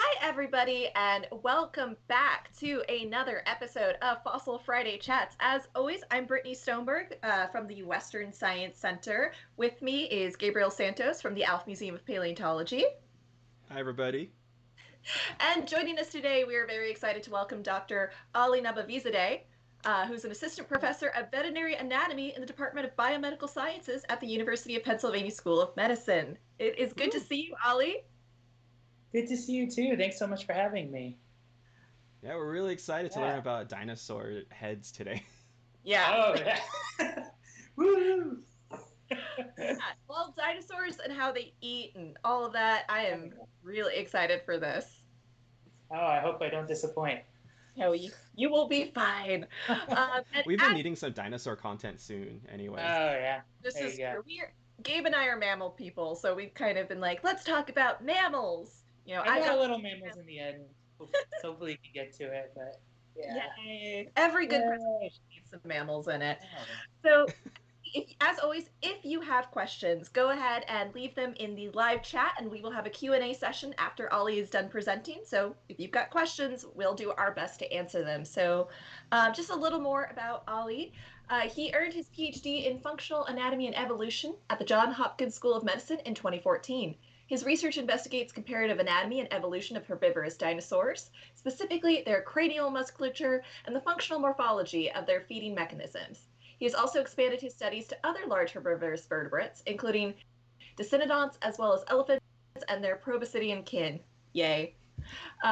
Hi, everybody, and welcome back to another episode of Fossil Friday Chats. As always, I'm Brittany Stoneberg from the Western Science Center. With me is Gabriel Santos from the Alf Museum of Paleontology. Hi, everybody. And joining us today, we are very excited to welcome Dr. Ali Nabavizadeh, who's an assistant professor of veterinary anatomy in the Department of Biomedical Sciences at the University of Pennsylvania School of Medicine. It is good to Ooh, see you, Ali. good to see you too. Thanks so much for having me. Yeah, we're really excited to learn Yeah. about dinosaur heads today. Yeah. Oh, yeah. Woo! Yeah, well, dinosaurs and how they eat and all of that. I am really excited for this. Oh, I hope I don't disappoint. No, you will be fine. And We've been as needing some dinosaur content soon, Oh, anyway. yeah. this There you is go. true, Gabe and I are mammal people, so we've kind of been like, let's talk about mammals. I I got got a little mammals in the end. Hopefully, you can get to it, but yeah. yay. Every good Yay. presentation needs some mammals in it. Oh, So as always, if you have questions, go ahead and leave them in the live chat, and we will have a Q&A session after Ollie is done presenting. So if you've got questions, we'll do our best to answer them. So just a little more about Ollie. He earned his PhD in functional anatomy and evolution at the Johns Hopkins School of Medicine in 2014. His research investigates comparative anatomy and evolution of herbivorous dinosaurs, specifically their cranial musculature and the functional morphology of their feeding mechanisms. He has also expanded his studies to other large herbivorous vertebrates, including dicynodonts as well as elephants and their proboscidean kin. Yay.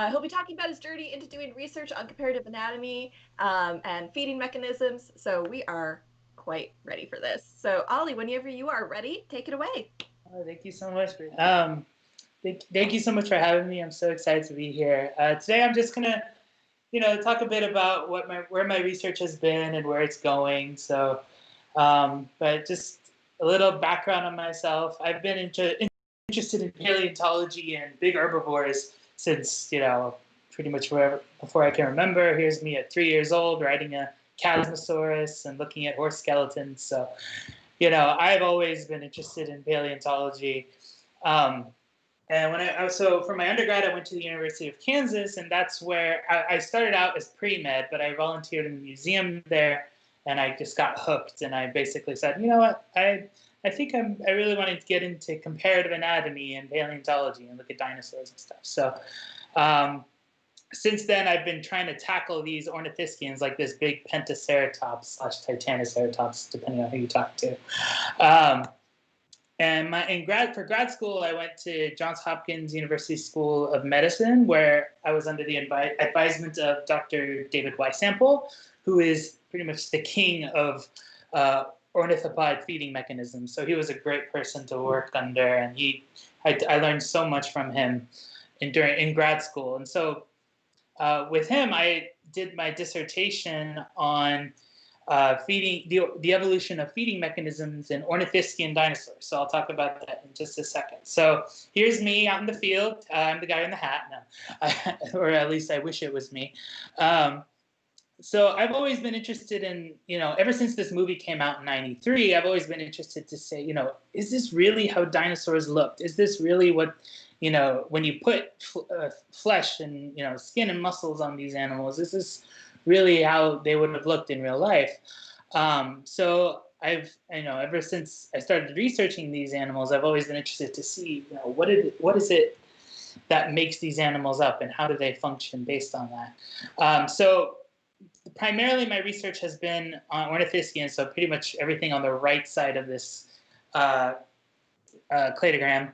He'll be talking about his journey into doing research on comparative anatomy and feeding mechanisms, so we are quite ready for this. So, Ollie, whenever you are ready, take it away. oh, thank you so much. Thank you so much for having me. I'm so excited to be here. Today, I'm just gonna talk a bit about where my research has been and where it's going. So, but just a little background on myself. I've been interested in paleontology and big herbivores since pretty much wherever, before I can remember. Here's me at 3 years old riding a Chasmosaurus and looking at horse skeletons. So, I've always been interested in paleontology. Um, and so for my undergrad, I went to the University of Kansas, and that's where I started out as pre-med, but I volunteered in the museum there, and I just got hooked. And I basically said, you know what, I think I really wanted to get into comparative anatomy and paleontology and look at dinosaurs and stuff. So since then, I've been trying to tackle these ornithischians, like this big pentaceratops / titanoceratops, depending on who you talk to. Um, and for grad school, I went to Johns Hopkins University School of Medicine, where I was under the advisement of Dr. David Weissample, who is pretty much the king of ornithopod feeding mechanisms. So he was a great person to work under, and I learned so much from him in grad school. And so with him, I did my dissertation on feeding the evolution of feeding mechanisms in Ornithischian dinosaurs. So I'll talk about that in just a second. So here's me out in the field. I'm the guy in the hat now, or at least I wish it was me. So I've always been interested in, ever since this movie came out in '93, I've always been interested to say, is this really how dinosaurs looked? Is this really what, when you put flesh and, skin and muscles on these animals, is this really how they would have looked in real life? So ever since I started researching these animals, I've always been interested to see, what is it that makes these animals up, and how do they function based on that? So primarily my research has been on ornithischians, so pretty much everything on the right side of this cladogram.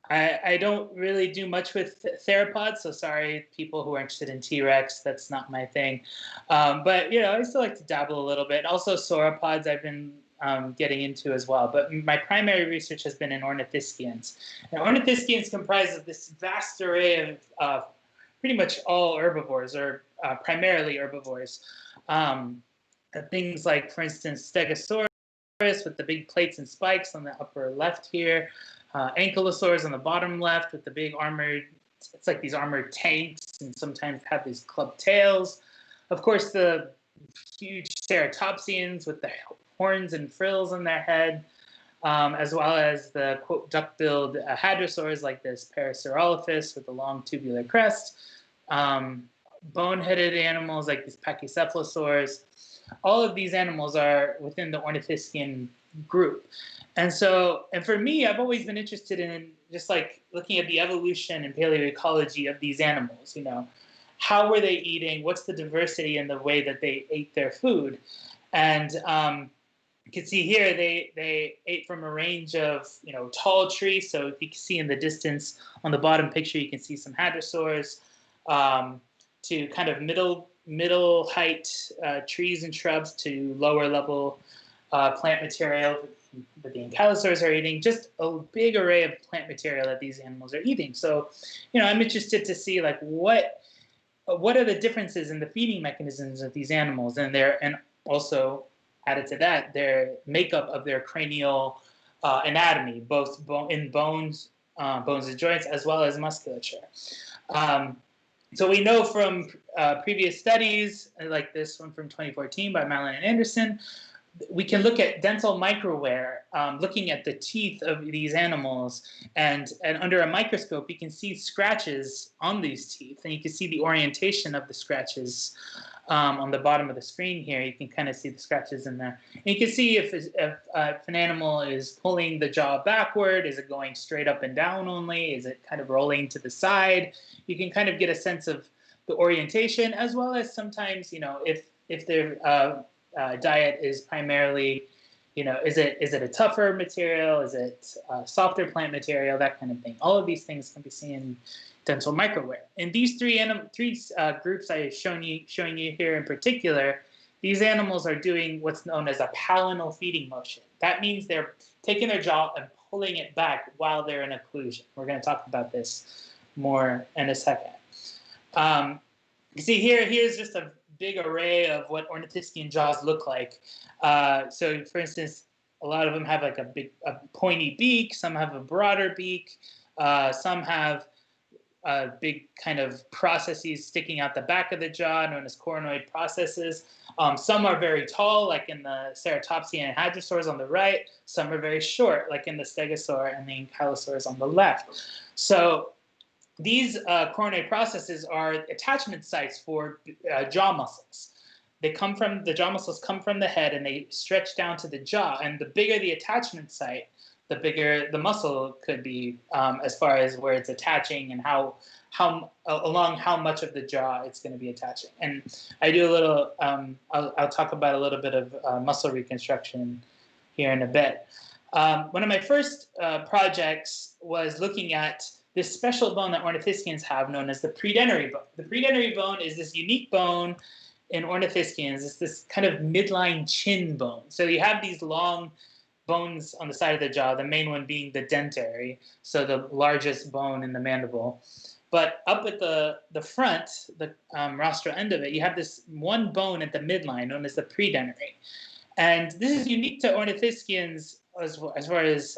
I don't really do much with theropods, so sorry, people who are interested in T-Rex, that's not my thing. But, I still like to dabble a little bit. Also, sauropods I've been getting into as well. But my primary research has been in ornithischians. And ornithischians comprise of this vast array of pretty much all herbivores, or primarily herbivores. Things like, for instance, Stegosaurus with the big plates and spikes on the upper left here. Ankylosaurs on the bottom left with the big it's like these armored tanks, and sometimes have these club tails. Of course, the huge ceratopsians with the horns and frills on their head. as well as the quote duck-billed hadrosaurs like this Parasaurolophus with a long tubular crest, bone-headed animals like these Pachycephalosaurs. All of these animals are within the Ornithischian group. And for me, I've always been interested in just like looking at the evolution and paleoecology of these animals. You know, how were they eating? What's the diversity in the way that they ate their food? And you can see here they ate from a range of tall trees. So if you can see in the distance on the bottom picture, you can see some hadrosaurs, to kind of middle height trees and shrubs to lower level plant material that the ankylosaurs are eating. Just a big array of plant material that these animals are eating. So, I'm interested to see like what are the differences in the feeding mechanisms of these animals, and also added to that their makeup of their cranial anatomy, both in bones and joints, as well as musculature. So we know from previous studies, like this one from 2014 by Malin and Anderson, we can look at dental microwear, looking at the teeth of these animals, and under a microscope, you can see scratches on these teeth, and you can see the orientation of the scratches on the bottom of the screen here. You can kind of see the scratches in there. And you can see if an animal is pulling the jaw backward, is it going straight up and down only? Is it kind of rolling to the side? You can kind of get a sense of the orientation, as well as sometimes, if their diet is primarily, is it a tougher material? Is it softer plant material? That kind of thing. All of these things can be seen in dental microwear. In these three groups I've showing you here in particular, these animals are doing what's known as a palinal feeding motion. That means they're taking their jaw and pulling it back while they're in occlusion. We're going to talk about this more in a second. You see here's just a big array of what Ornithischian jaws look like. So, for instance, a lot of them have like a pointy beak. Some have a broader beak. Some have big kind of processes sticking out the back of the jaw, known as coronoid processes. Some are very tall, like in the ceratopsian and hadrosaurs on the right. Some are very short, like in the stegosaur and the ankylosaurs on the left. So these coronoid processes are attachment sites for jaw muscles. The jaw muscles come from the head and they stretch down to the jaw. And the bigger the attachment site, the bigger the muscle could be, as far as where it's attaching and along how much of the jaw it's going to be attaching. And I do a little, I'll talk about a little bit of muscle reconstruction here in a bit. One of my first projects was looking at this special bone that Ornithischians have, known as the predentary bone. The predentary bone is this unique bone in Ornithischians. It's this kind of midline chin bone. So you have these long bones on the side of the jaw, the main one being the dentary, so the largest bone in the mandible. But up at the front, the rostral end of it, you have this one bone at the midline known as the predentary. And this is unique to Ornithischians as far as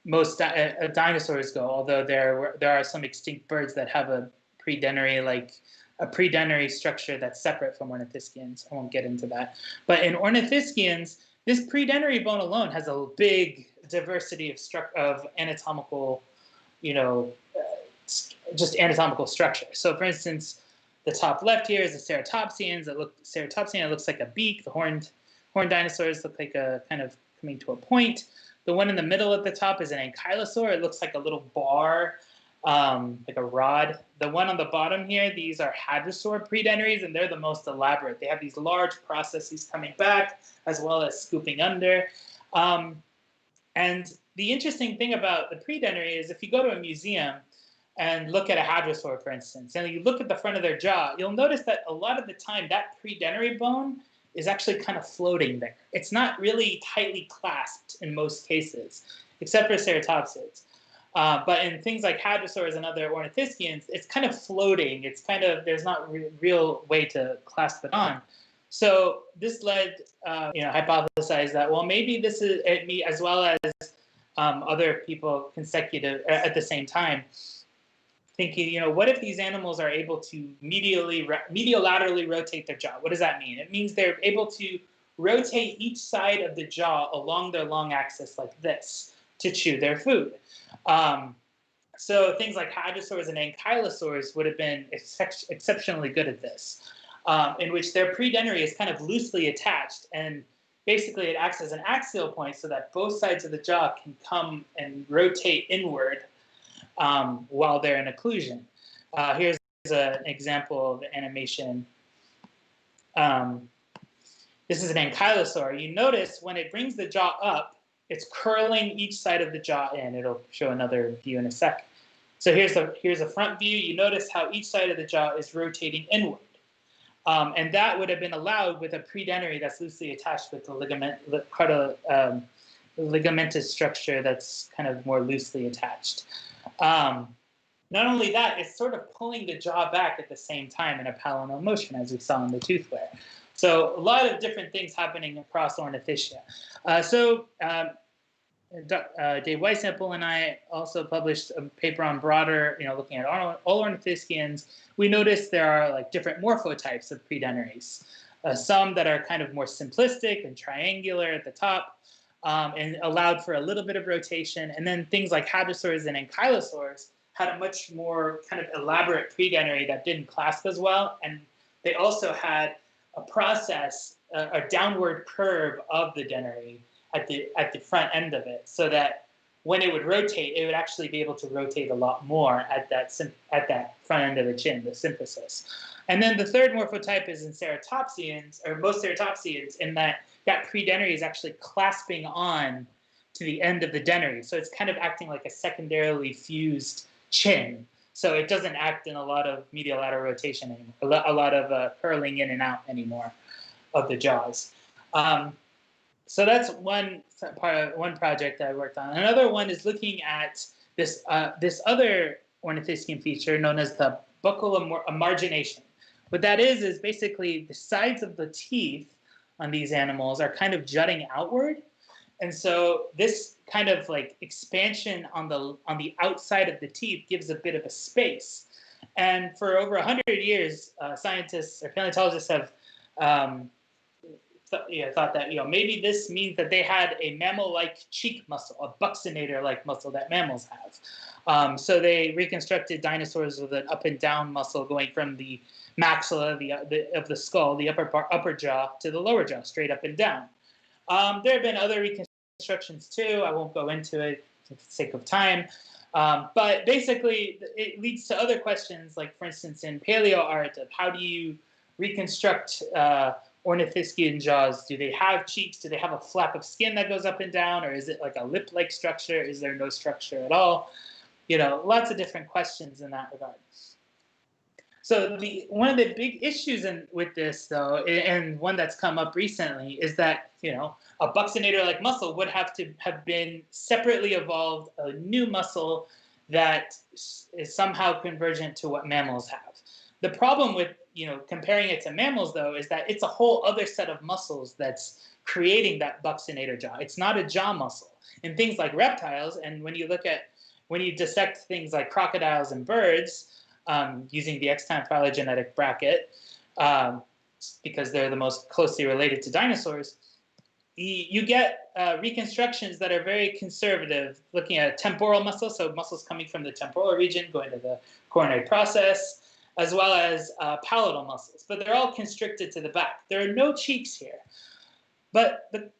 most dinosaurs go, although there are some extinct birds that have a predentary structure that's separate from Ornithischians. I won't get into that. But in Ornithischians, this predentary bone alone has a big diversity of anatomical, just anatomical structure. So, for instance, the top left here is the ceratopsians. Ceratopsian, it looks like a beak. The horned dinosaurs look like a kind of coming to a point. The one in the middle at the top is an ankylosaur. It looks like a little bar, like a rod. The one on the bottom here, these are hadrosaur predentaries, and they're the most elaborate. They have these large processes coming back, as well as scooping under. And the interesting thing about the predentary is if you go to a museum and look at a hadrosaur, for instance, and you look at the front of their jaw, you'll notice that a lot of the time that predentary bone is actually kind of floating there. It's not really tightly clasped in most cases, except for ceratopsids. But in things like hadrosaurs and other Ornithischians, it's kind of floating. It's kind of, there's not real way to clasp it on. So this led, hypothesized that, well, maybe this is me as well as other people consecutive at the same time, thinking, what if these animals are able to mediolaterally rotate their jaw? What does that mean? It means they're able to rotate each side of the jaw along their long axis like this to chew their food. So things like hadrosaurs and ankylosaurs would have been exceptionally good at this, in which their predentary is kind of loosely attached, and basically it acts as an axial point so that both sides of the jaw can come and rotate inward while they're in occlusion. Here's an example of animation. This is an ankylosaur. You notice when it brings the jaw up, it's curling each side of the jaw in. It'll show another view in a sec. So here's a front view. You notice how each side of the jaw is rotating inward. And that would have been allowed with a predentary that's loosely attached with the ligamentous structure that's kind of more loosely attached. Not only that, it's sort of pulling the jaw back at the same time in a palinal motion, as we saw in the tooth wear. So a lot of different things happening across Ornithischia. Dave Weissample and I also published a paper on broader, looking at all Ornithischians. We noticed there are like different morphotypes of predentaries. Some that are kind of more simplistic and triangular at the top, and allowed for a little bit of rotation. And then things like hadrosaurs and ankylosaurs had a much more kind of elaborate predentary that didn't clasp as well. And they also had a process, a downward curve of the dentary at the front end of it, so that when it would rotate, it would actually be able to rotate a lot more at that front end of the chin, the symphysis. And then the third morphotype is in ceratopsians, or most ceratopsians, in that predentary is actually clasping on to the end of the dentary. So it's kind of acting like a secondarily fused chin. So it doesn't act in a lot of medial lateral rotation anymore, a lot of curling in and out anymore of the jaws. So that's one project I worked on. Another one is looking at this other Ornithischian feature known as the buccal emargination. What that is basically the sides of the teeth on these animals are kind of jutting outward. And so this kind of like expansion on the outside of the teeth gives a bit of a space. And for over 100 years, scientists or paleontologists have thought that maybe this means that they had a mammal-like cheek muscle, a buccinator-like muscle that mammals have. So they reconstructed dinosaurs with an up and down muscle going from the maxilla of the skull, the upper jaw, to the lower jaw, straight up and down. There have been other reconstructions too. I won't go into it for the sake of time. But basically, it leads to other questions, like, for instance, in paleo art, of how do you reconstruct Ornithischian jaws? Do they have cheeks? Do they have a flap of skin that goes up and down? Or is it like a lip-like structure? Is there no structure at all? Lots of different questions in that regard. So one of the big issues with this, though, and one that's come up recently, is that a buccinator-like muscle would have to have been separately evolved, a new muscle that is somehow convergent to what mammals have. The problem with comparing it to mammals, though, is that it's a whole other set of muscles that's creating that buccinator jaw. It's not a jaw muscle. In things like reptiles, and when you dissect things like crocodiles and birds, using the extant phylogenetic bracket, because they're the most closely related to dinosaurs, you get reconstructions that are very conservative, looking at temporal muscle, so muscles coming from the temporal region going to the coronary process, as well as palatal muscles. But they're all constricted to the back. There are no cheeks here. But the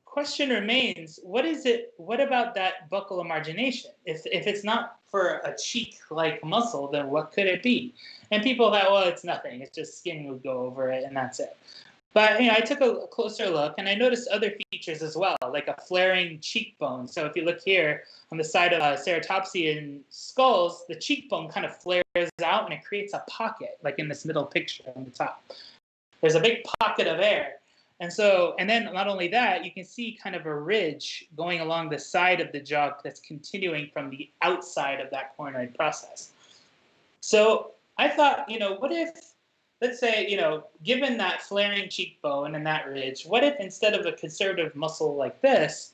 question remains, what about that buccal emargination? If it's not for a cheek-like muscle, then what could it be? And people thought, well, it's nothing. It's just skin would go over it, and that's it. But I took a closer look, and I noticed other features as well, like a flaring cheekbone. So if you look here on the side of ceratopsian skulls, the cheekbone kind of flares out, and it creates a pocket, like in this middle picture on the top. There's a big pocket of air. And then not only that, you can see kind of a ridge going along the side of the jaw that's continuing from the outside of that coronary process. So I thought, what if, let's say, given that flaring cheekbone and that ridge, what if instead of a conservative muscle like this,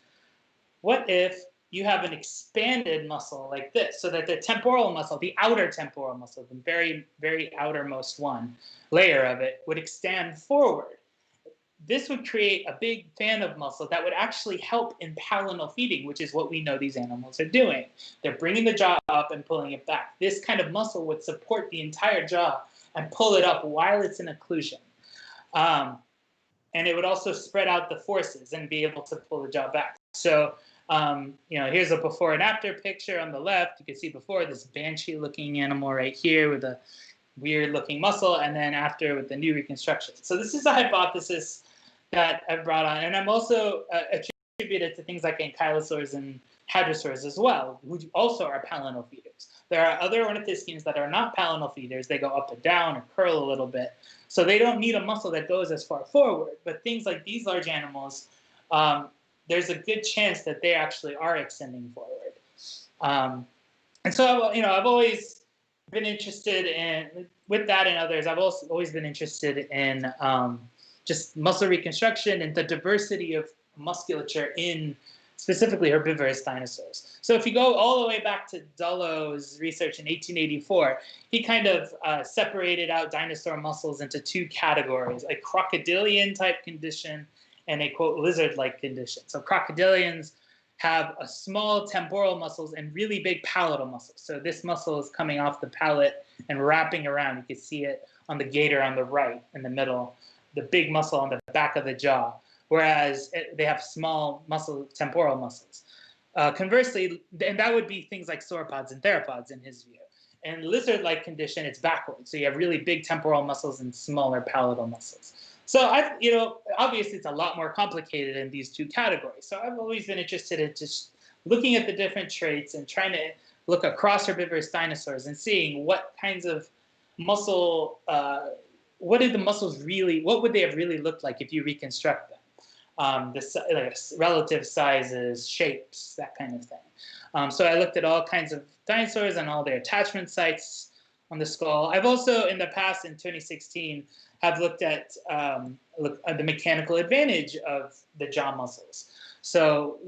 what if you have an expanded muscle like this, so that the temporal muscle, the outer temporal muscle, the very, very outermost layer of it, would extend forward? this would create a big fan of muscle that would actually help in palinal feeding, which is what we know these animals are doing. They're bringing the jaw up and pulling it back. This kind of muscle would support the entire jaw and pull it up while it's in occlusion. And it would also spread out the forces and be able to pull the jaw back. So, here's a before and after picture on the left. You can see before this banshee-looking animal right here with a weird-looking muscle, and then after with the new reconstruction. So this is a hypothesis that I've brought on, and I'm also attributed to things like ankylosaurs and hadrosaurs as well, which also are palinal feeders. There are other ornithischians that are not palinal feeders. They go up and down or curl a little bit. So they don't need a muscle that goes as far forward. But things like these large animals, there's a good chance that they actually are extending forward. And so, I've always been interested in, with that and others, I've also always been interested in just muscle reconstruction and the diversity of musculature in specifically herbivorous dinosaurs. So if you go all the way back to Dollo's research in 1884, he kind of separated out dinosaur muscles into two categories, a crocodilian type condition and a, quote, lizard-like condition. So crocodilians have a small temporal muscles and really big palatal muscles. So this muscle is coming off the palate and wrapping around. You can see it on the gator on the right in the middle, the big muscle on the back of the jaw, whereas they have small temporal muscles. Conversely, and that would be things like sauropods and theropods in his view. And lizard-like condition, it's backwards. So you have really big temporal muscles and smaller palatal muscles. So obviously it's a lot more complicated in these two categories. So I've always been interested in just looking at the different traits and trying to look across herbivorous dinosaurs and seeing what kinds of muscle, what would they have really looked like if you reconstruct them? Relative sizes, shapes, that kind of thing. So I looked at all kinds of dinosaurs and all their attachment sites on the skull. I've also, in the past, in 2016, have looked at the mechanical advantage of the jaw muscles. So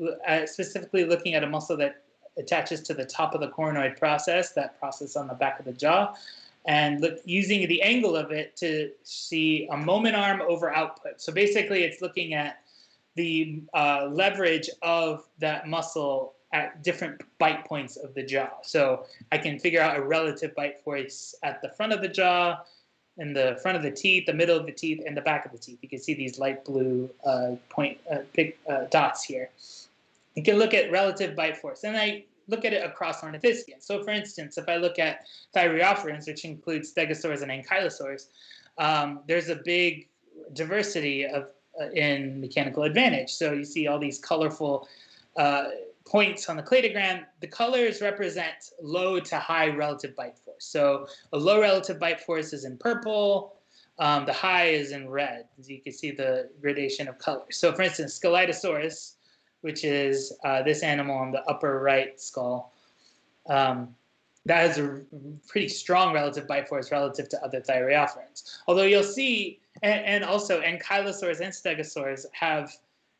specifically looking at a muscle that attaches to the top of the coronoid process, that process on the back of the jaw, and using the angle of it to see a moment arm over output. So basically it's looking at the leverage of that muscle at different bite points of the jaw. So I can figure out a relative bite force at the front of the jaw, in the front of the teeth, the middle of the teeth, and the back of the teeth. You can see these light blue big dots here. You can look at relative bite force, and I look at it across ornithischians. So for instance, if I look at thyreophorans, which includes stegosaurs and ankylosaurs, there's a big diversity in mechanical advantage. So you see all these colorful points on the cladogram. The colors represent low to high relative bite force. So a low relative bite force is in purple. The high is in red. As you can see the gradation of colors. So for instance, Scelidosaurus, which is this animal on the upper right skull, that has a pretty strong relative bite force relative to other thyreophorans. Although you'll see, and also ankylosaurs and stegosaurs have,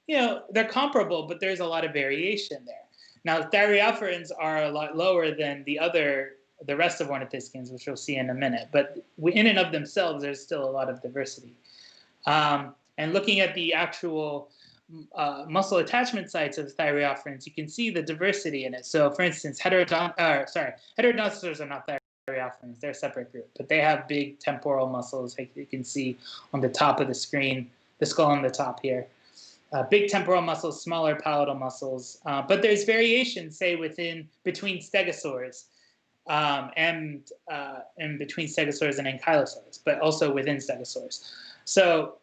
they're comparable, but there's a lot of variation there. Now, thyreophorans are a lot lower than the rest of ornithischians, which we'll see in a minute. But in and of themselves, there's still a lot of diversity. And looking at the actual muscle attachment sites of thyreophorans, you can see the diversity in it. So, for instance, heterodontosaurs are not thyreophorans; they're a separate group, but they have big temporal muscles, like you can see on the top of the screen, the skull on the top here. Big temporal muscles, smaller palatal muscles, but there's variation, say, between stegosaurs and between stegosaurs and ankylosaurs, but also within stegosaurs. So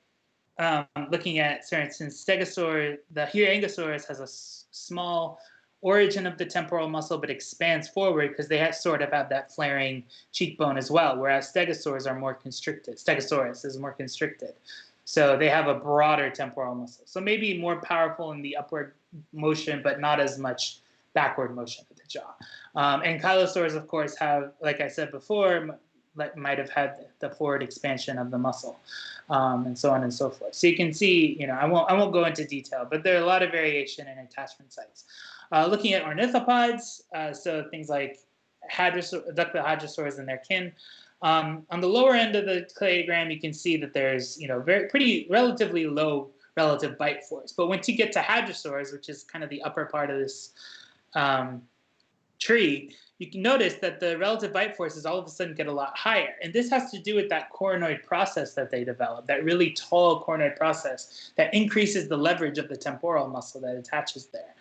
looking at, for instance, stegosaur, the Angosaurus has a small origin of the temporal muscle, but expands forward because they sort of have that flaring cheekbone as well, whereas stegosaurs are more constricted. Stegosaurus is more constricted. So they have a broader temporal muscle. So maybe more powerful in the upward motion, but not as much backward motion of the jaw. Ankylosaurs, of course, have, like I said before, might have had the forward expansion of the muscle, and so on and so forth. So you can see, I won't go into detail, but there are a lot of variation in attachment sites. Looking at ornithopods, so things like duckbill hadrosaurs and their kin, On the lower end of the cladogram, you can see that there's, relatively low relative bite force. But once you get to hadrosaurs, which is kind of the upper part of this tree, you can notice that the relative bite forces all of a sudden get a lot higher. And this has to do with that coronoid process that they develop, that really tall coronoid process that increases the leverage of the temporal muscle that attaches there.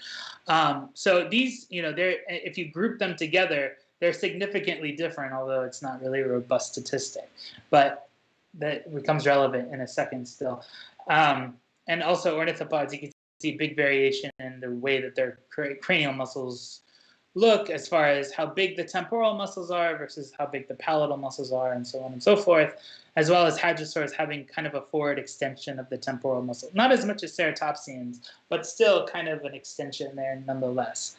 So these, if you group them together, they're significantly different, although it's not really a robust statistic. But that becomes relevant in a second still. And also ornithopods, you can see big variation in the way that their cranial muscles look, as far as how big the temporal muscles are versus how big the palatal muscles are, and so on and so forth, as well as hadrosaurs having kind of a forward extension of the temporal muscle. Not as much as ceratopsians, but still kind of an extension there nonetheless.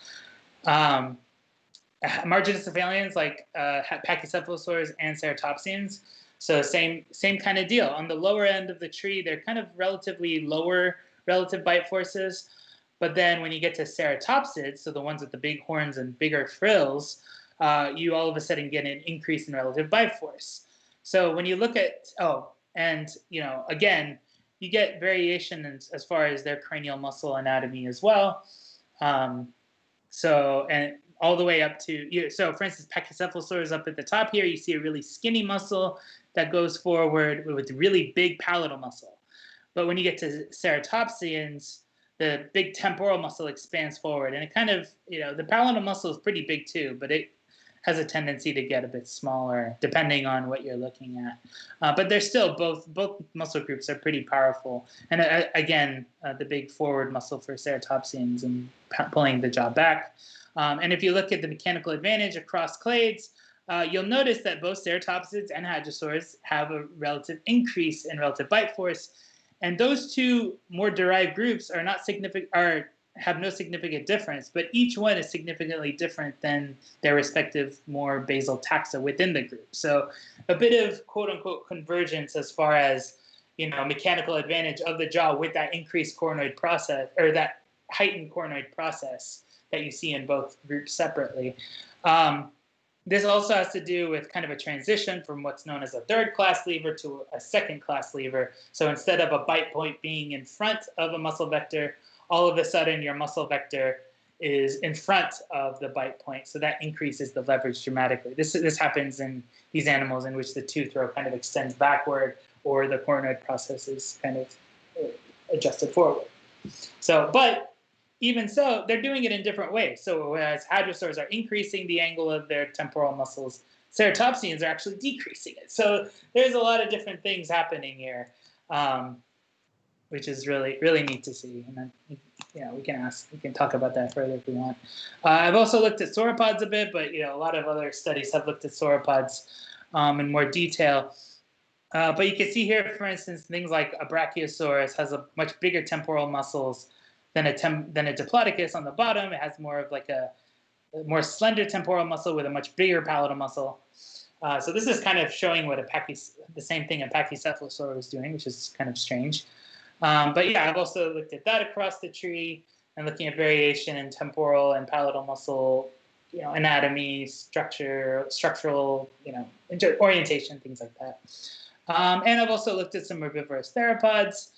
Marginocephalians like pachycephalosaurs and ceratopsians, so same kind of deal. On the lower end of the tree, they're kind of relatively lower relative bite forces. But then when you get to ceratopsids, so the ones with the big horns and bigger frills, you all of a sudden get an increase in relative bite force. So when you look at, again, you get variation as far as their cranial muscle anatomy as well. And all the way up to, so for instance, pachycephalosaurs up at the top here, you see a really skinny muscle that goes forward with really big palatal muscle. But when you get to ceratopsians, the big temporal muscle expands forward, and it kind of, the palatal muscle is pretty big too, but it has a tendency to get a bit smaller depending on what you're looking at. But they're still, both muscle groups are pretty powerful. And again, the big forward muscle for ceratopsians and pulling the jaw back. And if you look at the mechanical advantage across clades, you'll notice that both ceratopsids and hadrosaurs have a relative increase in relative bite force. And those two more derived groups are not significant, have no significant difference, but each one is significantly different than their respective more basal taxa within the group. So a bit of quote unquote convergence as far as, mechanical advantage of the jaw with that increased coronoid process, or that heightened coronoid process that you see in both groups separately. This also has to do with kind of a transition from what's known as a third-class lever to a second-class lever. So instead of a bite point being in front of a muscle vector, all of a sudden your muscle vector is in front of the bite point. So that increases the leverage dramatically. This happens in these animals in which the tooth row kind of extends backward, or the coronoid process is kind of adjusted forward. So, but even so, they're doing it in different ways. So whereas hadrosaurs are increasing the angle of their temporal muscles, ceratopsians are actually decreasing it. So there's a lot of different things happening here, which is really, really neat to see. And then, we can talk about that further if we want. I've also looked at sauropods a bit, but a lot of other studies have looked at sauropods in more detail. But you can see here, for instance, things like a brachiosaurus has a much bigger temporal muscles than a diplodocus on the bottom. It has more of like a more slender temporal muscle with a much bigger palatal muscle. So this is kind of showing what the same thing a pachycephalosaur is doing, which is kind of strange. But yeah, I've also looked at that across the tree and looking at variation in temporal and palatal muscle, anatomy, structural, orientation, things like that. And I've also looked at some herbivorous theropods.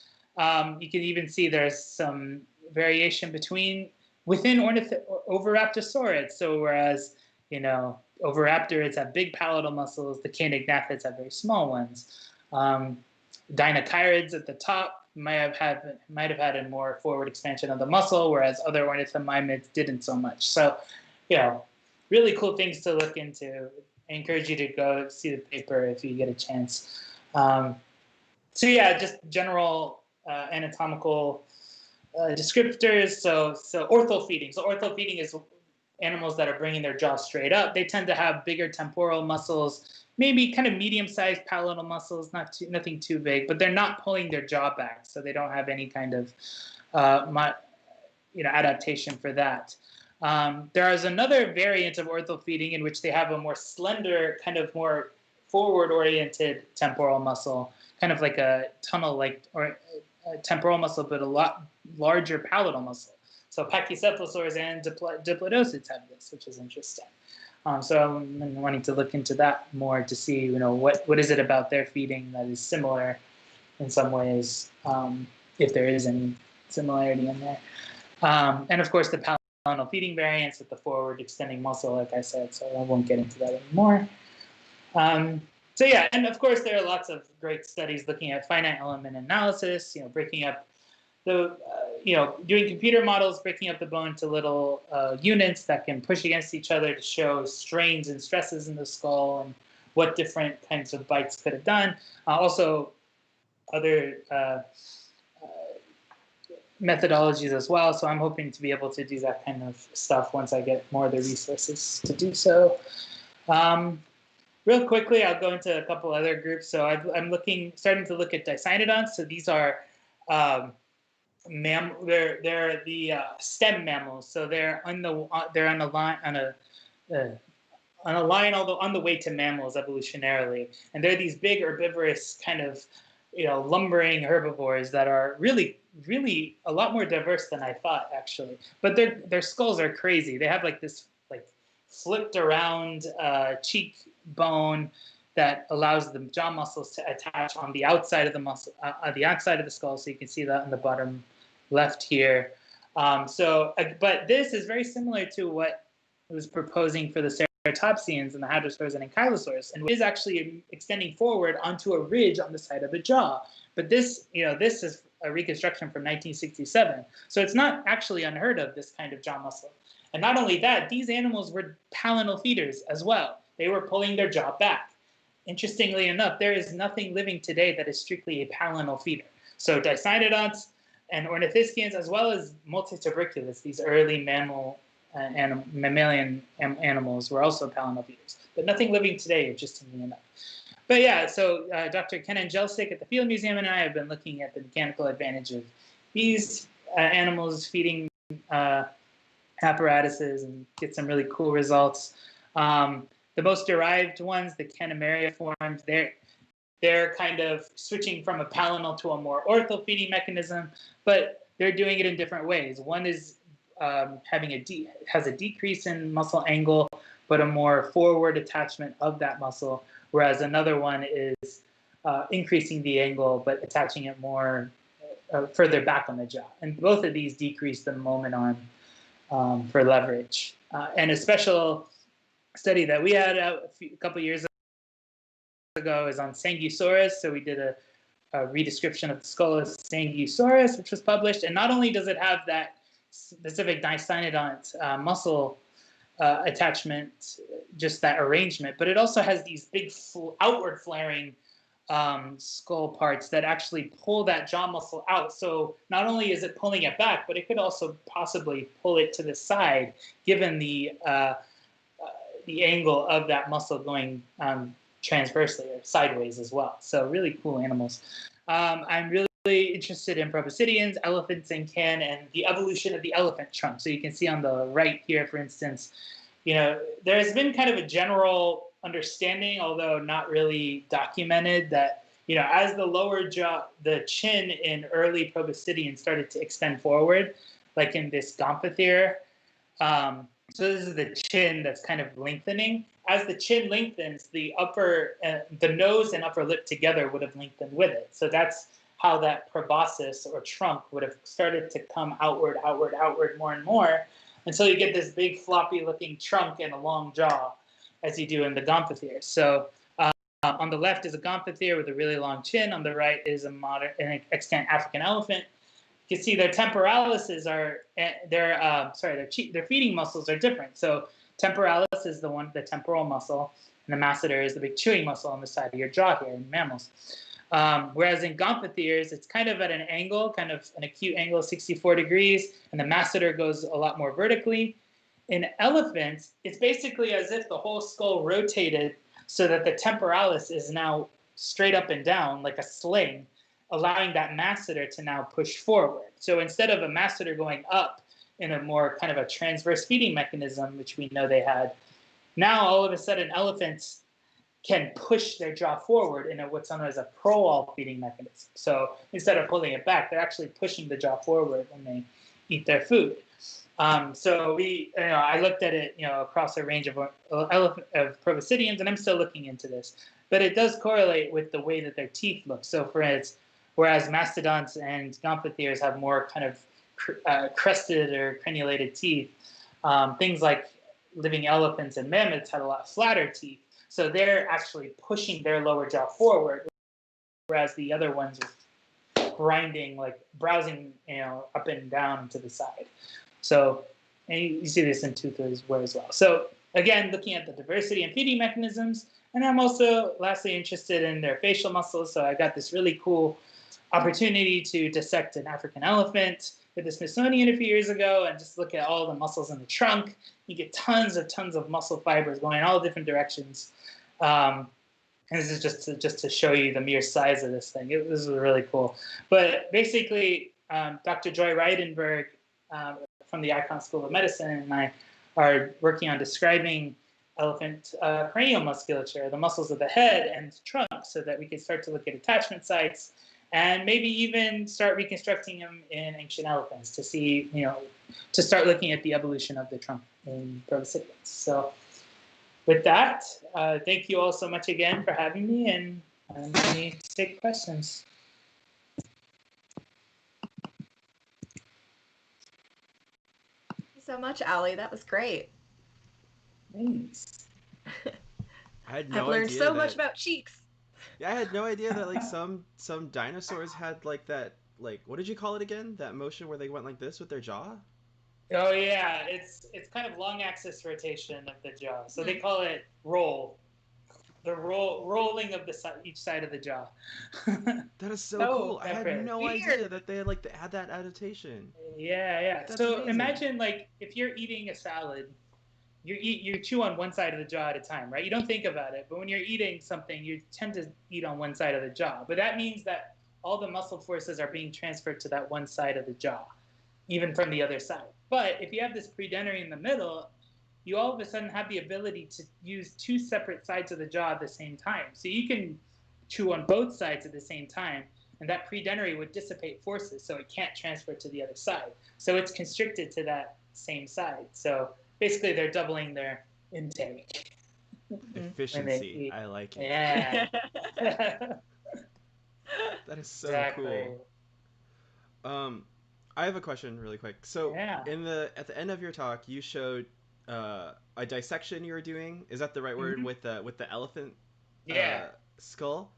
You can even see there's some variation within oviraptorosaurids. So whereas, oviraptorids have big palatal muscles, the caenagnathids have very small ones. Dinochirids at the top might have had a more forward expansion of the muscle, whereas other ornithomimids didn't so much. So, really cool things to look into. I encourage you to go see the paper if you get a chance. So yeah, just general anatomical descriptors. So orthofeeding. So orthofeeding is animals that are bringing their jaw straight up. They tend to have bigger temporal muscles, maybe kind of medium-sized palatal muscles, nothing too big, but they're not pulling their jaw back, so they don't have any kind of adaptation for that. There is another variant of orthofeeding in which they have a more slender, kind of more forward-oriented temporal muscle, kind of like a tunnel-like or a temporal muscle, but a lot larger palatal muscle. So pachycephalosaurs and diplodocids have this, which is interesting. So I'm wanting to look into that more to see, you know, what is it about their feeding that is similar in some ways, if there is any similarity in there. And of course, the palinal feeding variants with the forward extending muscle, like I said, so I won't get into that anymore. So yeah, and of course, there are lots of great studies looking at finite element analysis, you know, breaking up the, you know, doing computer models, breaking up the bone into little units that can push against each other to show strains and stresses in the skull and what different kinds of bites could have done. Also, other methodologies as well. So I'm hoping to be able to do that kind of stuff once I get more of the resources to do so. Real quickly, I'll go into a couple other groups. So I'm starting to look at dicynodonts. So these are they're the stem mammals. So they're on a line although on the way to mammals evolutionarily, and they're these big herbivorous kind of, you know, lumbering herbivores that are really a lot more diverse than I thought, actually. But their skulls are crazy. They have like this like flipped around cheek bone that allows the jaw muscles to attach on the outside of the muscle, the outside of the skull. So you can see that on the bottom left here. But this is very similar to what I was proposing for the ceratopsians and the hadrosaurs and ankylosaurs, and it is actually extending forward onto a ridge on the side of the jaw. But this, you know, this is a reconstruction from 1967, so it's not actually unheard of, this kind of jaw muscle. And not only that, these animals were palinal feeders as well. They were pulling their jaw back. Interestingly enough, there is nothing living today that is strictly a palinal feeder. So dicynodonts and ornithischians, as well as multituberculous, these early mammalian animals, were also palinal feeders. But nothing living today, interestingly enough. But yeah, so Dr. Ken Angelsick at the Field Museum and I have been looking at the mechanical advantage of these animals feeding apparatuses and get some really cool results. The most derived ones, the Canamaria forms, they're kind of switching from a palinal to a more ortho feeding mechanism, but they're doing it in different ways. One is has a decrease in muscle angle, but a more forward attachment of that muscle, whereas another one is increasing the angle, but attaching it more further back on the jaw. And both of these decrease the moment arm for leverage. And a special study that we had a couple years ago is on Sangusaurus. So we did a redescription of the skull of Sangusaurus, which was published. And not only does it have that specific dicynodont muscle attachment, just that arrangement, but it also has these big outward flaring skull parts that actually pull that jaw muscle out. So not only is it pulling it back, but it could also possibly pull it to the side, given the angle of that muscle going transversely or sideways as well. So really cool animals. I'm really interested in proboscideans, elephants, and the evolution of the elephant trunk. So you can see on the right here, for instance, you know, there's been kind of a general understanding, although not really documented, that, you know, as the lower jaw, the chin in early proboscideans started to extend forward, like in this Gomphothere. So this is the chin that's kind of lengthening. As the chin lengthens, the nose and upper lip together would have lengthened with it. So that's how that proboscis or trunk would have started to come outward more and more, until you get this big floppy looking trunk and a long jaw, as you do in the Gomphothere. So on the left is a Gomphothere with a really long chin. On the right is an extant African elephant. You can see their temporalises are their feeding muscles are different. So temporalis is the temporal muscle, and the masseter is the big chewing muscle on the side of your jaw here in mammals. Whereas in Gomphotheres, it's kind of at an angle, kind of an acute angle of 64 degrees, and the masseter goes a lot more vertically. In elephants, it's basically as if the whole skull rotated so that the temporalis is now straight up and down like a sling, allowing that masseter to now push forward. So instead of a masseter going up in a more kind of a transverse feeding mechanism, which we know they had, now all of a sudden elephants can push their jaw forward in what's known as a proal feeding mechanism. So instead of pulling it back, they're actually pushing the jaw forward when they eat their food. So I looked at it, across a range of proboscideans, and I'm still looking into this. But it does correlate with the way that their teeth look. So, for instance, whereas mastodons and gomphotheres have more kind of crested or crenulated teeth, things like living elephants and mammoths had a lot flatter teeth. So they're actually pushing their lower jaw forward, whereas the other ones are grinding, like browsing, up and down to the side. So, and you see this in toothless as well. So again, looking at the diversity and feeding mechanisms, and I'm also lastly interested in their facial muscles. So I got this really cool opportunity to dissect an African elephant with the Smithsonian a few years ago and just look at all the muscles in the trunk. You get tons of muscle fibers going in all different directions. And this is just to show you the mere size of this thing. This is really cool. But basically, Dr. Joy Reidenberg from the Icahn School of Medicine and I are working on describing elephant cranial musculature, the muscles of the head and the trunk, so that we can start to look at attachment sites and maybe even start reconstructing them in ancient elephants to see, to start looking at the evolution of the trunk in proboscideans. So with that, thank you all so much again for having me, and I'm ready to take questions. Thank you so much, Ali. That was great. Thanks. I had no I've learned idea so that, much about cheeks. Yeah, I had no idea that like some dinosaurs had like that, like, what did you call it again? That motion where they went like this with their jaw? Oh yeah, it's kind of long axis rotation of the jaw. So they call it roll. The rolling of each side of the jaw. That is so Oh, cool. I had no idea that they had that adaptation. Yeah. That's So amazing. imagine like if you're eating a salad, you chew on one side of the jaw at a time, right? You don't think about it, but when you're eating something, you tend to eat on one side of the jaw. But that means that all the muscle forces are being transferred to that one side of the jaw, even from the other side. But if you have this predentary in the middle, you all of a sudden have the ability to use two separate sides of the jaw at the same time. So you can chew on both sides at the same time, and that predentary would dissipate forces, so it can't transfer to the other side. So it's constricted to that same side. So basically, they're doubling their intake. Efficiency. I like it. Yeah. That is so Exactly. cool. I have a question really quick. So at the end of your talk, you showed a dissection you were doing. Is that the right word with the elephant skull?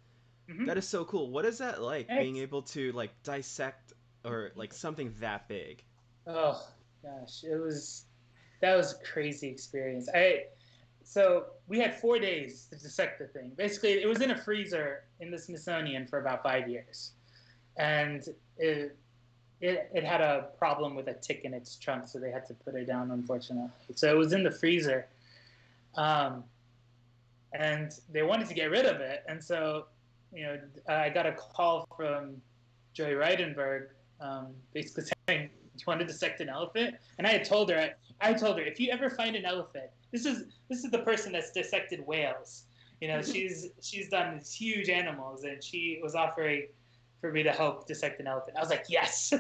That is so cool. What is that like, being able to like dissect or like something that big? Oh gosh, that was a crazy experience. So we had 4 days to dissect the thing. Basically, it was in a freezer in the Smithsonian for about 5 years, and it had a problem with a tick in its trunk, so they had to put it down, unfortunately. So it was in the freezer, and they wanted to get rid of it. And so, I got a call from Joy Reidenberg, basically saying, "Do you want to dissect an elephant?" And I told her, if you ever find an elephant, this is the person that's dissected whales. She's done these huge animals, and she was offering for me to help dissect an elephant. I was like, yes.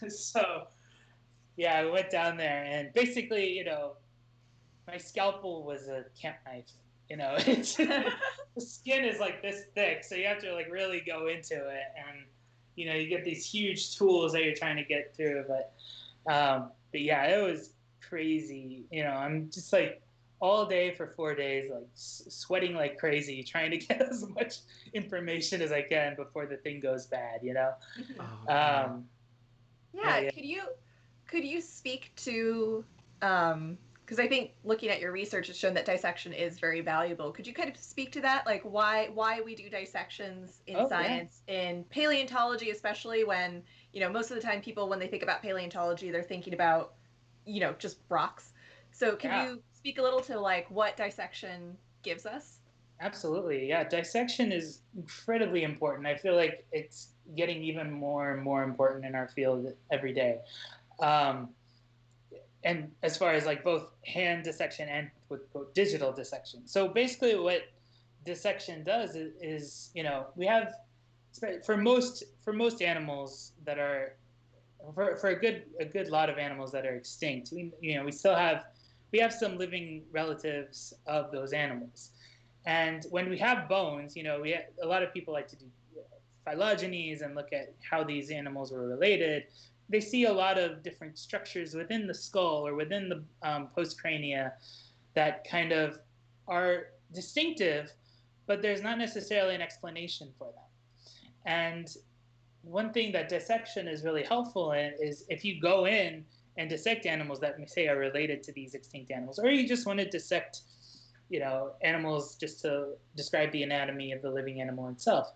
So, yeah, I went down there, and basically, my scalpel was a camp knife. The skin is like this thick, so you have to like really go into it, and you get these huge tools that you're trying to get through. But yeah, it was crazy. I'm just like all day for 4 days, like sweating like crazy, trying to get as much information as I can before the thing goes bad. Oh, yeah. Could you speak to because I think looking at your research has shown that dissection is very valuable. Could you kind of speak to that, like why we do dissections in science, in paleontology, especially when most of the time people, when they think about paleontology, they're thinking about just rocks. So can you speak a little to like what dissection gives us? Absolutely, yeah. Dissection is incredibly important. I feel like it's getting even more and more important in our field every day. And as far as like both hand dissection and with both digital dissection. So basically what dissection does is we have, for most animals that are for a good lot of animals that are extinct, we have some living relatives of those animals. And when we have bones, a lot of people like to do phylogenies and look at how these animals were related. They see a lot of different structures within the skull or within the postcrania that kind of are distinctive, but there's not necessarily an explanation for them. And one thing that dissection is really helpful in is if you go in and dissect animals that say are related to these extinct animals, or you just want to dissect, animals just to describe the anatomy of the living animal itself,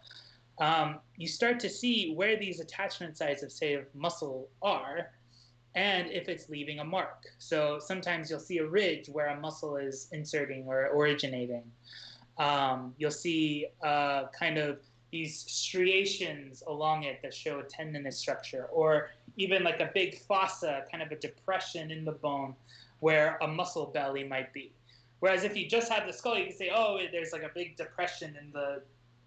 you start to see where these attachment sites of, say, muscle are, and if it's leaving a mark. So sometimes you'll see a ridge where a muscle is inserting or originating. You'll see kind of these striations along it that show a tendinous structure, or even like a big fossa, kind of a depression in the bone where a muscle belly might be. Whereas if you just have the skull, you can say, oh, there's like a big depression in the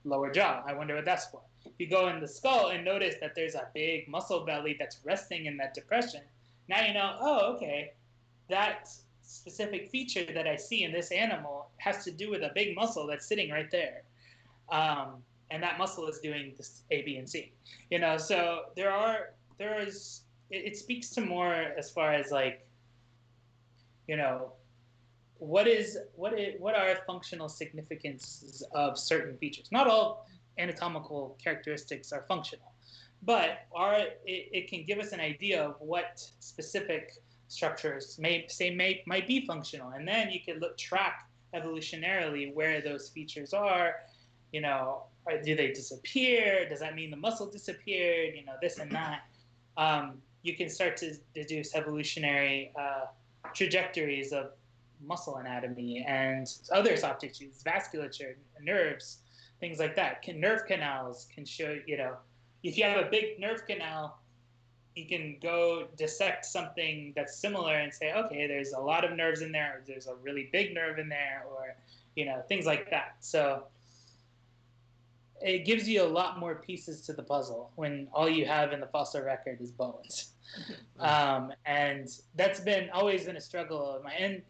lower jaw. I wonder what that's for. If you go in the skull and notice that there's a big muscle belly that's resting in that depression, now you know, oh, okay, that specific feature that I see in this animal has to do with a big muscle that's sitting right there. And that muscle is doing this A, B, and C. So it speaks to more as far as like, what are functional significances of certain features? Not all anatomical characteristics are functional, but it can give us an idea of what specific structures might be functional, and then you can track evolutionarily where those features are. Do they disappear? Does that mean the muscle disappeared? This and that. You can start to deduce evolutionary trajectories of muscle anatomy and other soft tissues, vasculature, nerves, things like that. Nerve canals can show, if you have a big nerve canal, you can go dissect something that's similar and say, okay, there's a lot of nerves in there, or there's a really big nerve in there, or, things like that. So it gives you a lot more pieces to the puzzle when all you have in the fossil record is bones. And that's always been a struggle of mine. And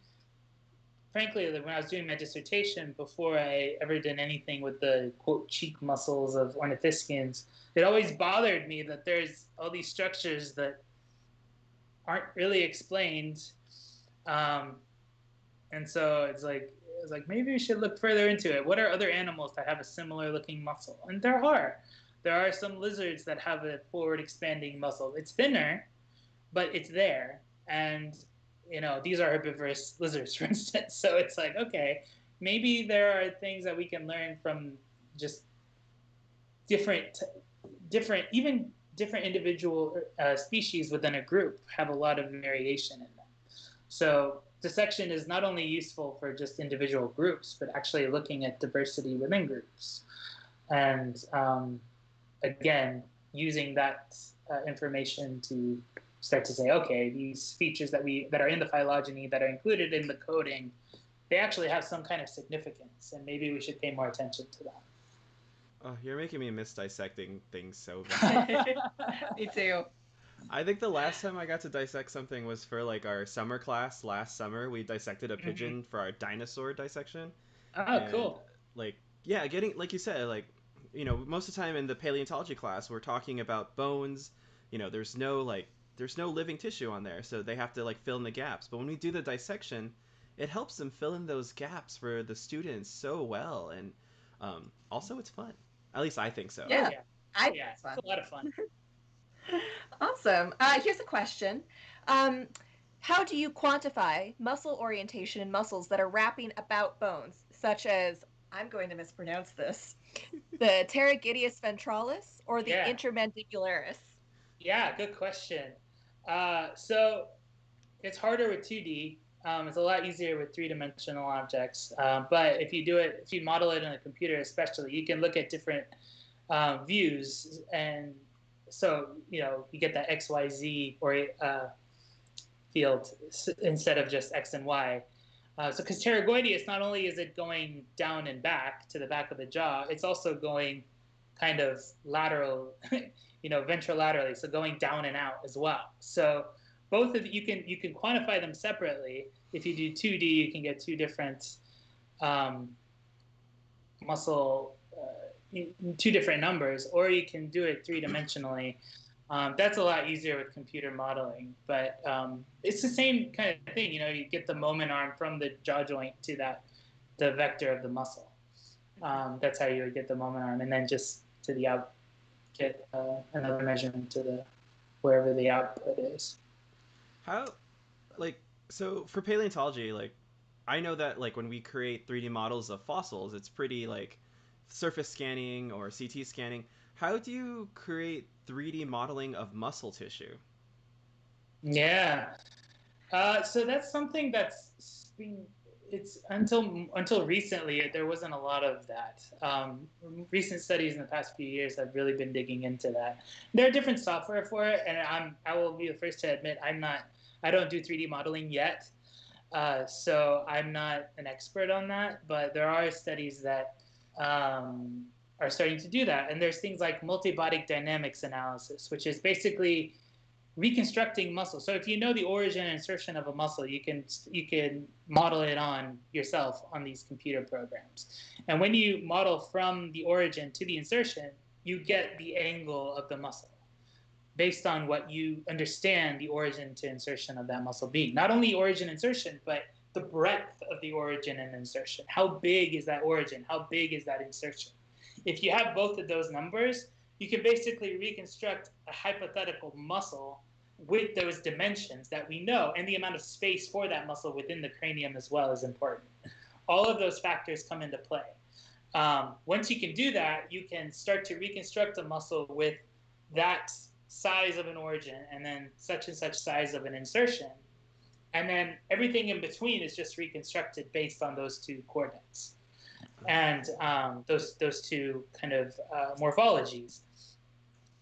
frankly, when I was doing my dissertation, before I ever did anything with the, quote, cheek muscles of ornithischians, it always bothered me that there's all these structures that aren't really explained. And so it's like maybe we should look further into it. What are other animals that have a similar looking muscle? And there are some lizards that have a forward expanding muscle. It's thinner, but it's there. And these are herbivorous lizards, for instance. So it's like, okay, maybe there are things that we can learn from just different individual species within a group have a lot of variation in them. So dissection is not only useful for just individual groups, but actually looking at diversity within groups. And again, using that information to start to say, okay, these features that are in the phylogeny, that are included in the coding, they actually have some kind of significance, and maybe we should pay more attention to that. Oh, you're making me miss dissecting things so bad. Me too. I think the last time I got to dissect something was for like our summer class last summer. We dissected a pigeon for our dinosaur dissection. Oh, cool. Like, yeah, getting, like you said, like, most of the time in the paleontology class, we're talking about bones. There's no living tissue on there, so they have to like fill in the gaps. But when we do the dissection, it helps them fill in those gaps for the students so well, and also it's fun. At least I think so. Yeah, it's a lot of fun. Awesome. Here's a question. How do you quantify muscle orientation in muscles that are wrapping about bones, such as, I'm going to mispronounce this, the pterygidius ventralis or the intermandibularis? Yeah, good question. So it's harder with 2D. It's a lot easier with three-dimensional objects. But if you model it in a computer especially, you can look at different views. And so, you get that XYZ or field instead of just X and Y. So because pterygoideus, not only is it going down and back to the back of the jaw, it's also going kind of lateral, ventrolaterally, so going down and out as well. So both of you can quantify them separately. If you do 2D, you can get two different muscle, two different numbers, or you can do it three-dimensionally. That's a lot easier with computer modeling, but it's the same kind of thing. You get the moment arm from the jaw joint to the vector of the muscle. That's how you would get the moment arm, and then just to the out, get another measurement to wherever the output is. So for paleontology, I know that when we create 3D models of fossils, it's pretty surface scanning or CT scanning. How do you create 3D modeling of muscle tissue? Yeah. So that's something that's been, it's until recently, there wasn't a lot of that. Recent studies in the past few years have really been digging into that. There are different software for it, and I will be the first to admit I don't do 3D modeling yet. So I'm not an expert on that, but there are studies that are starting to do that. And there's things like multibody dynamics analysis, which is basically reconstructing muscle. So if you know the origin and insertion of a muscle, you can model it on yourself on these computer programs. And when you model from the origin to the insertion, you get the angle of the muscle based on what you understand the origin to insertion of that muscle being. Not only origin insertion, but the breadth of the origin and insertion. How big is that origin? How big is that insertion? If you have both of those numbers, you can basically reconstruct a hypothetical muscle with those dimensions that we know, and the amount of space for that muscle within the cranium as well is important. All of those factors come into play. Once you can do that, you can start to reconstruct a muscle with that size of an origin and then such and such size of an insertion. And then everything in between is just reconstructed based on those two coordinates and those two kind of morphologies.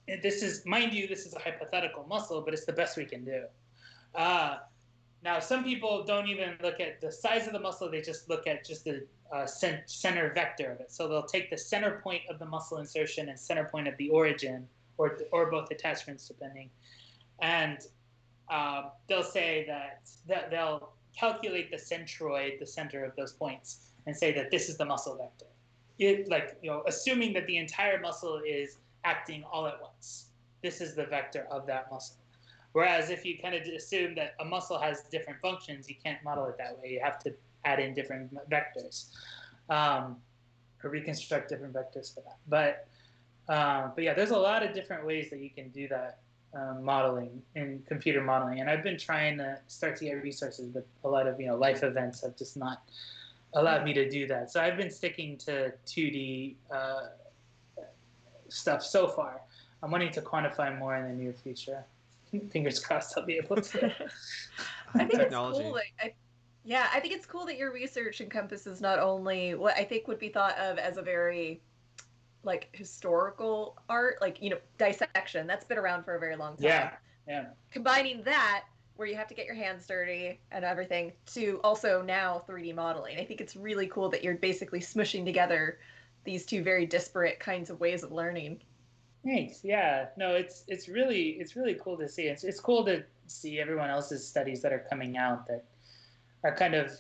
And this is, mind you, this is a hypothetical muscle, but it's the best we can do. Now, some people don't even look at the size of the muscle. They just look at just the center vector of it. So they'll take the center point of the muscle insertion and center point of the origin, or both attachments, depending. And they'll say that they'll calculate the centroid, the center of those points, and say that this is the muscle vector. Assuming that the entire muscle is acting all at once. This is the vector of that muscle. Whereas if you kind of assume that a muscle has different functions, you can't model it that way. You have to add in different vectors, or reconstruct different vectors for that. But yeah, there's a lot of different ways that you can do that modeling in computer modeling. And I've been trying to start to get resources, but a lot of life events have just not allowed me to do that. So I've been sticking to 2D stuff so far. I'm wanting to quantify more in the near future. Fingers crossed I'll be able to. I think technology. It's cool. I think it's cool that your research encompasses not only what I think would be thought of as a very historical art, dissection. That's been around for a very long time. Yeah. Combining that, where you have to get your hands dirty and everything, to also now 3D modeling. I think it's really cool that you're basically smushing together these two very disparate kinds of ways of learning. Thanks. Yeah. No, it's really cool to see. It's cool to see everyone else's studies that are coming out that are kind of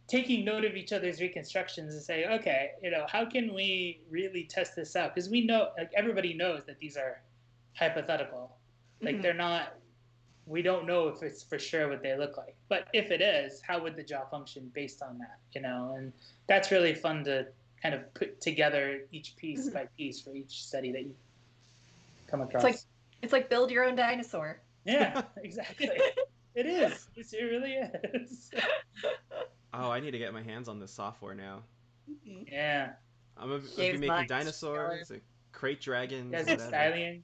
taking note of each other's reconstructions and say, okay, how can we really test this out? Because we know, everybody knows that these are hypothetical. They're not, we don't know if it's for sure what they look like. But if it is, how would the jaw function based on that? And that's really fun to kind of put together each piece by piece for each study that you come across. It's like build your own dinosaur. Yeah, exactly. It is. It really is. Oh, I need to get my hands on this software now. Yeah. I'm gonna be making dinosaurs, crate dragons, Desmostallion.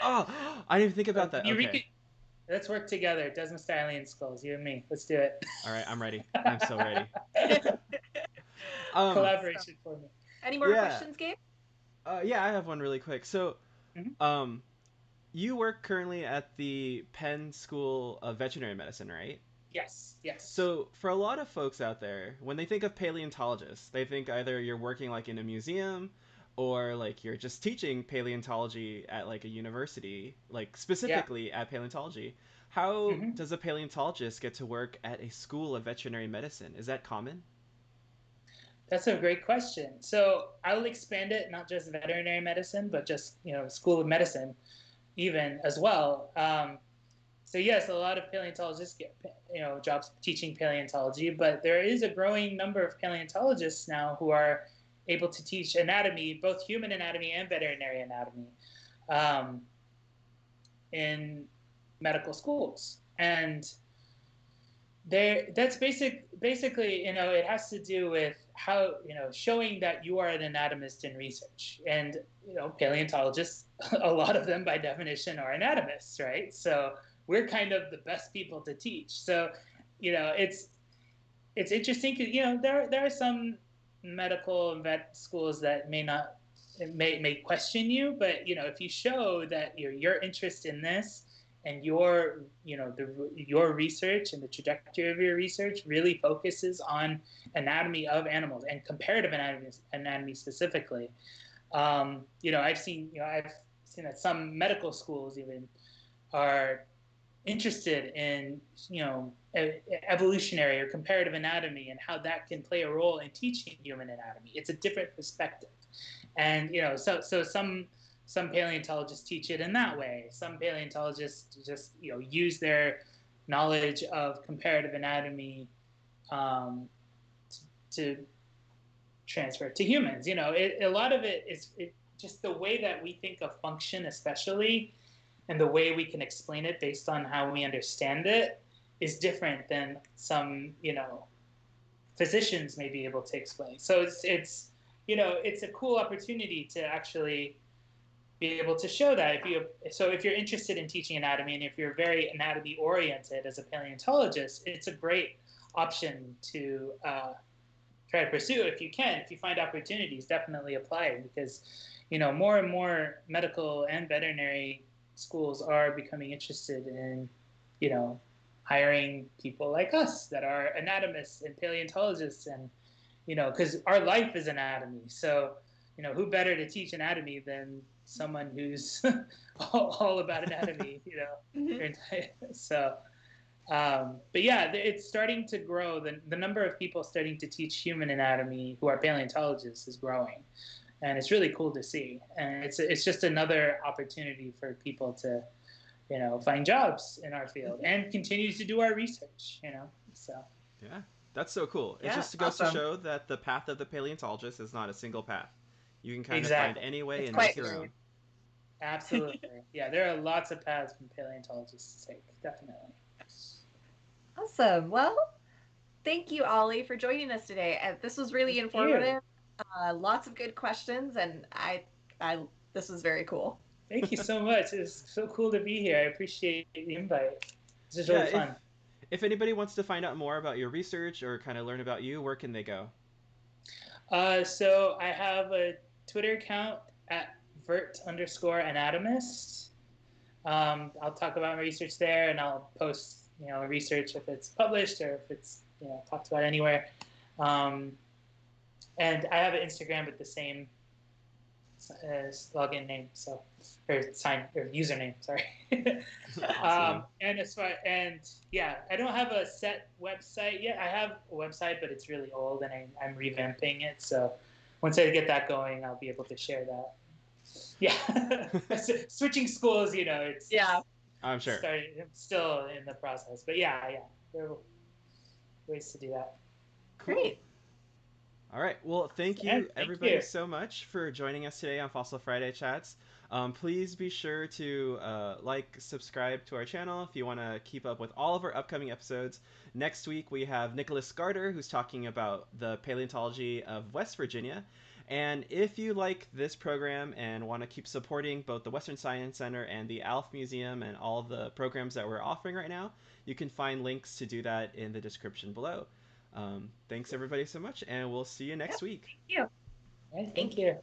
Oh, I didn't even think about that. Okay. Let's work together. Desmostallion skulls, you and me. Let's do it. All right, I'm ready. I'm so ready. Collaboration for me. Any more questions, Gabe? Yeah, I have one really quick. So, you work currently at the Penn School of Veterinary Medicine, right? Yes. So, for a lot of folks out there, when they think of paleontologists, they think either you're working in a museum, or like you're just teaching paleontology at like a university, like specifically at paleontology. How does a paleontologist get to work at a school of veterinary medicine? Is that common? That's a great question. So I'll expand it, not just veterinary medicine, but just, school of medicine even as well. So yes, a lot of paleontologists get, jobs teaching paleontology, but there is a growing number of paleontologists now who are able to teach anatomy, both human anatomy and veterinary anatomy, in medical schools. And that's basically, it has to do with how, showing that you are an anatomist in research. And, paleontologists, a lot of them by definition are anatomists, right? So we're kind of the best people to teach. So, it's interesting because, there are some medical and vet schools that may question you, but, if you show that your interest in this and your research and the trajectory of your research really focuses on anatomy of animals and comparative anatomy specifically. I've seen that some medical schools even are interested in evolutionary or comparative anatomy and how that can play a role in teaching human anatomy. It's a different perspective, and so some paleontologists teach it in that way. Some paleontologists just use their knowledge of comparative anatomy to transfer it to humans. A lot of it is just the way that we think of function, especially, and the way we can explain it based on how we understand it is different than some physicians may be able to explain. So it's a cool opportunity to actually be able to show that if you're interested in teaching anatomy and if you're very anatomy oriented as a paleontologist, it's a great option to try to pursue if you can. If you find opportunities, definitely apply, because more and more medical and veterinary schools are becoming interested in hiring people like us that are anatomists and paleontologists, and because our life is anatomy. So who better to teach anatomy than someone who's all about anatomy, So, but yeah, it's starting to grow. The number of people starting to teach human anatomy who are paleontologists is growing, and it's really cool to see. And it's just another opportunity for people to, find jobs in our field and continue to do our research. So. Yeah, that's so cool. Yeah, it just goes to show that the path of the paleontologist is not a single path. You can kind of find any way and make your own. Absolutely. Yeah, there are lots of paths from paleontologists to take, definitely. Awesome. Well, thank you, Ollie, for joining us today. This was really informative. Lots of good questions, and this was very cool. Thank you so much. It's so cool to be here. I appreciate the invite. This is really fun. If anybody wants to find out more about your research or kind of learn about you, where can they go? So I have a Twitter account at vert_anatomist. I'll talk about my research there, and I'll post research if it's published or if it's talked about anywhere. And I have an Instagram with the same login name, or username. Sorry. Awesome. I don't have a set website yet. I have a website, but it's really old, and I'm revamping it. So once I get that going, I'll be able to share that. Yeah, switching schools, it's I'm sure. I'm still in the process, but yeah, there are ways to do that. Cool. Great. All right. Well, thank you everybody so much for joining us today on Fossil Friday Chats. Please be sure to subscribe to our channel if you want to keep up with all of our upcoming episodes. Next week we have Nicholas Garter, who's talking about the paleontology of West Virginia. And if you like this program and want to keep supporting both the Western Science Center and the ALF Museum and all the programs that we're offering right now, you can find links to do that in the description below. Thanks everybody so much, and we'll see you next week. Thank you. Thank you.